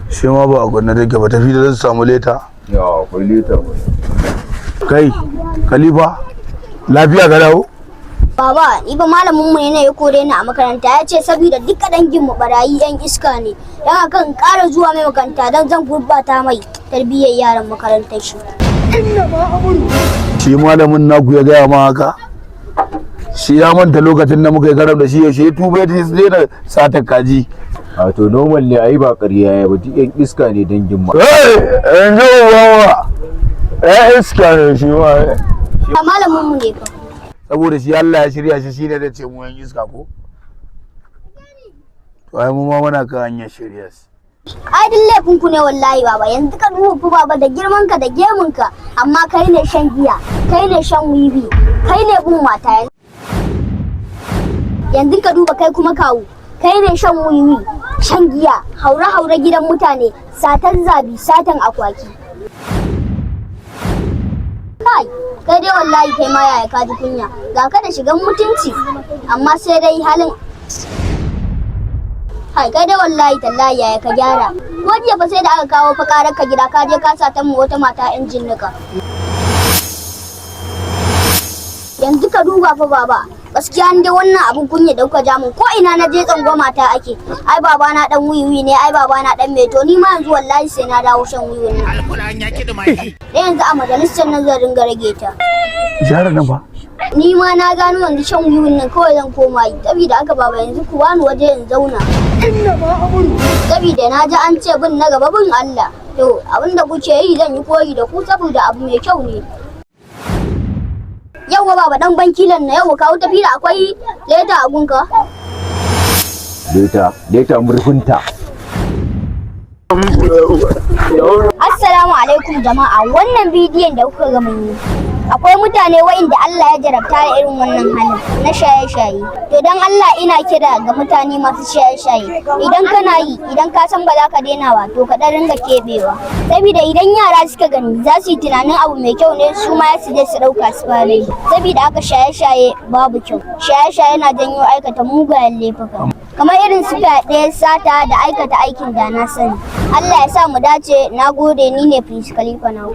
Shi ma ba a gwanna take ba, tafi da zan samu leta. Ya akwai leta. Kai, Khalifa, lafiya ka dawo? Baba, ni ba malamin mu ne ya kore ni a makaranta, ya ce saboda duka dangin mu barayi yan iska ne. Dan akan ƙara zuwa mai makaranta dan zan gurbata mai tarbiyyar yaran makarantar shi. Shi malamin naku ya gaya ma haka? Shi ya manta lokacin da muka yi karam da shi ya shi tuba ya daina sata kaji. A to normal ne ai ba ƙarya ya ba, duk yan iska ne dangin ma. Yanzu ba ya iska ne shi ma. Malamin mu ne fa. Saboda shi Allah ya shirya shi shine da ce mu yan iska ko? To ai mu ma muna kan hanyar shirya shi. Ai din laifin ku ne wallahi baba, yanzu ka duba baba da girman ka da gemun ka, amma kai ne shan giya, kai ne shan wiwi, kai ne bin mata. Yanzu ka duba kai kuma kawu, kai ne shan wiwi, shan giya, haure gidan mutane, satan zabi, satan akwaki. Kai dai wallahi kai ma yaya ka ji kunya, ga ka da shigan mutunci amma sai dai halin. Kai dai wallahi tallahi yaya ka gyara, ko jiya fa sai da aka kawo fa karar ka gida ka je ka satan mu wata mata injin nika. Yanzu ka duba fa baba, gaskiya ni dai wannan abun kunya da kuka ja mun, ko ina na je tsango mata ake. Ai baba na dan wiwi ne, ai baba na dan meto, ni ma yanzu wallahi sai na dawo shan wiwi ne. Alquran ya kidi mai. Yanzu a majalisar nan zan ringa rage ta. Jara nan ba? Ni ma na gano yanzu shan wiwin nan kawai zan koma yi, saboda haka baba yanzu ku bani waje in zauna. Saboda na ji an ce bin na gaba bin Allah. To abinda kuke yi zan yi koyi da ku saboda abu mai kyau ne. Yauwa baba dan bankilan na yau kawo tafi da akwai leta a gunka. Leta murfinta. Assalamu alaikum jama'a, wannan bidiyon da kuka ga mun yi, akwai mutane wa'inda Allah ya jarabta da irin wannan halin na shaye-shaye. To dan Allah ina kira ga mutane masu shaye-shaye, idan kana yi, idan ka san ba za ka daina ba, to ka dan ringa kebewa. Saboda idan yara suka gani za su yi tunanin abu mai kyau ne, su ma su je su dauka su fara yi. Saboda haka shaye-shaye babu kyau. Shaye-shaye yana janyo aikata mugayen laifuka, kamar irin su fyaɗe, sata da aikata aikin da na sani. Allah ya sa mu dace. Na gode, ni ne Prince Khalifa Naku.